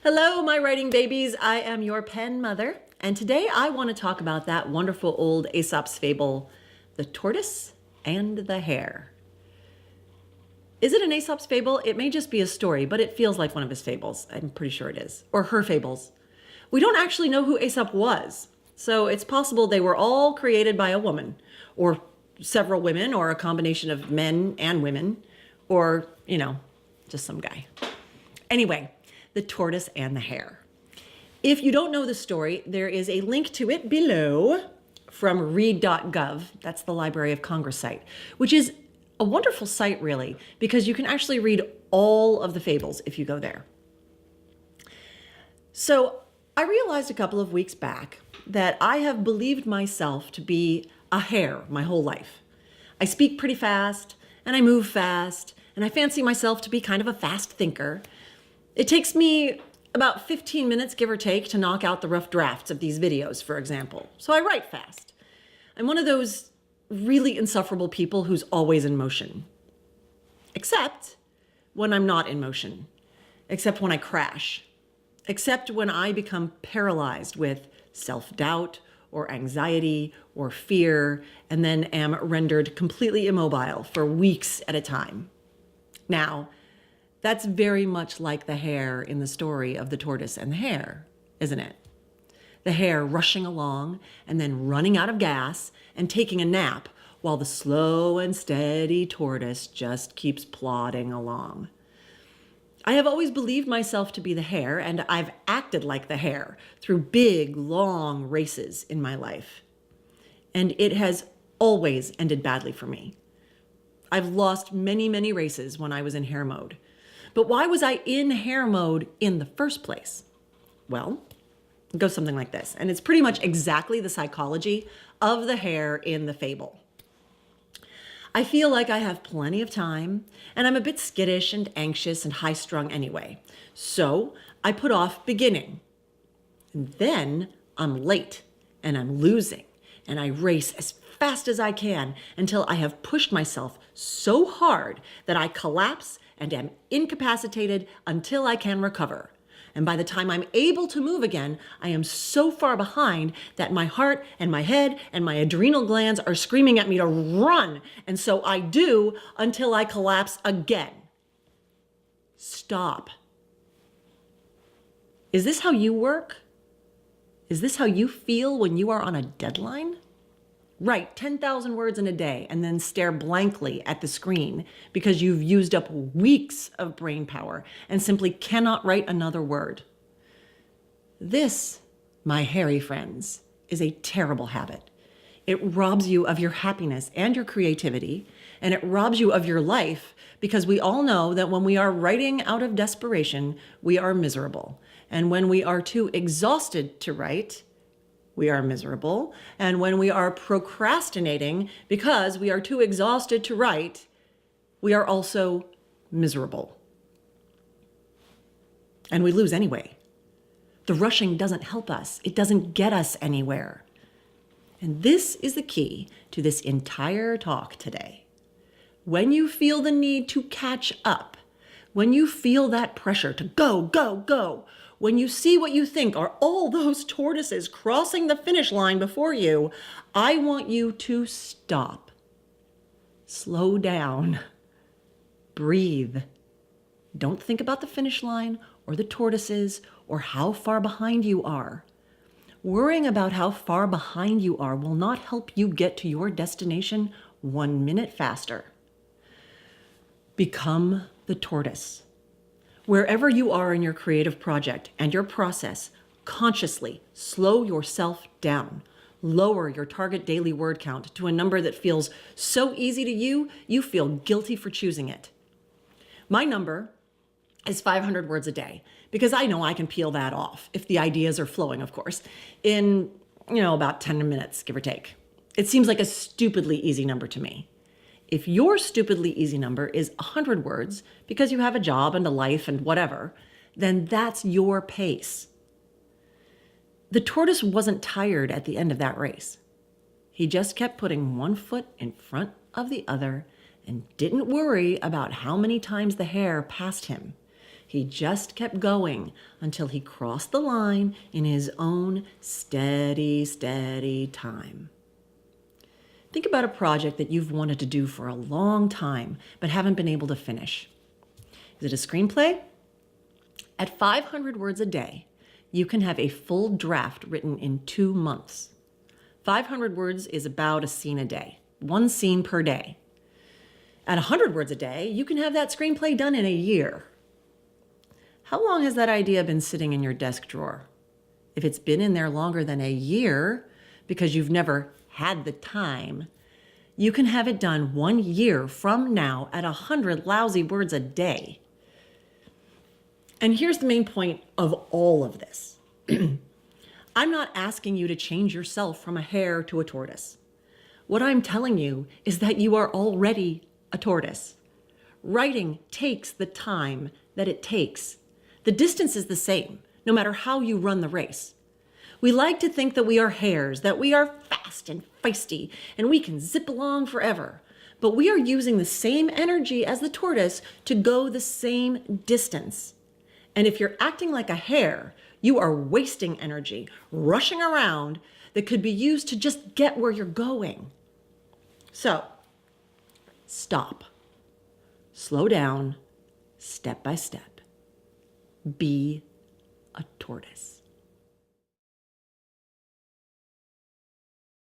Hello, my writing babies. I am your pen mother, and today I want to talk about that wonderful old Aesop's fable, The Tortoise and the Hare. Is it an Aesop's fable? It may just be a story, but it feels like one of his fables. I'm pretty sure it is. Or her fables. We don't actually know who Aesop was, so it's possible they were all created by a woman, or several women, or a combination of men and women, or, just some guy. Anyway, The Tortoise and the Hare. If you don't know the story, there is a link to it below from read.gov. That's the Library of Congress site, which is a wonderful site, really, because you can actually read all of the fables if you go there. So I realized a couple of weeks back that I have believed myself to be a hare my whole life. I speak pretty fast, and I move fast, and I fancy myself to be kind of a fast thinker. It takes me about 15 minutes, give or take, to knock out the rough drafts of these videos, for example. So I write fast. I'm one of those really insufferable people who's always in motion. Except when I'm not in motion. Except when I crash. Except when I become paralyzed with self-doubt or anxiety or fear, and then am rendered completely immobile for weeks at a time. Now, that's very much like the hare in the story of the tortoise and the hare, isn't it? The hare rushing along and then running out of gas and taking a nap while the slow and steady tortoise just keeps plodding along. I have always believed myself to be the hare, and I've acted like the hare through big, long races in my life. And it has always ended badly for me. I've lost many, many races when I was in hare mode. But why was I in hare mode in the first place? Well, it goes something like this, and it's pretty much exactly the psychology of the hare in the fable. I feel like I have plenty of time, and I'm a bit skittish and anxious and high-strung anyway. So I put off beginning. And then I'm late, and I'm losing, and I race as fast as I can until I have pushed myself so hard that I collapse and am incapacitated until I can recover. And by the time I'm able to move again, I am so far behind that my heart and my head and my adrenal glands are screaming at me to run. And so I do until I collapse again. Stop. Is this how you work? Is this how you feel when you are on a deadline? Write 10,000 words in a day and then stare blankly at the screen because you've used up weeks of brain power and simply cannot write another word. This, my hairy friends, is a terrible habit. It robs you of your happiness and your creativity, and it robs you of your life because we all know that when we are writing out of desperation, we are miserable. And when we are too exhausted to write, we are miserable. And when we are procrastinating because we are too exhausted to write, we are also miserable. And we lose anyway. The rushing doesn't help us. It doesn't get us anywhere. And this is the key to this entire talk today. When you feel the need to catch up, when you feel that pressure to go, go, go, when you see what you think are all those tortoises crossing the finish line before you, I want you to stop. Slow down. Breathe. Don't think about the finish line or the tortoises or how far behind you are. Worrying about how far behind you are will not help you get to your destination 1 minute faster. Become the tortoise. Wherever you are in your creative project and your process, consciously slow yourself down. Lower your target daily word count to a number that feels so easy to you, you feel guilty for choosing it. My number is 500 words a day because I know I can peel that off, if the ideas are flowing, of course, in, about 10 minutes, give or take. It seems like a stupidly easy number to me. If your stupidly easy number is 100 words because you have a job and a life and whatever, then that's your pace. The tortoise wasn't tired at the end of that race. He just kept putting one foot in front of the other and didn't worry about how many times the hare passed him. He just kept going until he crossed the line in his own steady, steady time. Think about a project that you've wanted to do for a long time but haven't been able to finish. Is it a screenplay? At 500 words a day, you can have a full draft written in 2 months. 500 words is about a scene a day, 1 scene per day. At 100 words a day, you can have that screenplay done in a year. How long has that idea been sitting in your desk drawer? If it's been in there longer than a year because you've never had the time, you can have it done 1 year from now at 100 lousy words a day. And here's the main point of all of this. I'm not asking you to change yourself from a hare to a tortoise. What I'm telling you is that you are already a tortoise. Writing takes the time that it takes. The distance is the same, no matter how you run the race. We like to think that we are hares, that we are fast and feisty, and we can zip along forever. But we are using the same energy as the tortoise to go the same distance. And if you're acting like a hare, you are wasting energy, rushing around that could be used to just get where you're going. So, stop. Slow down, step by step. Be a tortoise.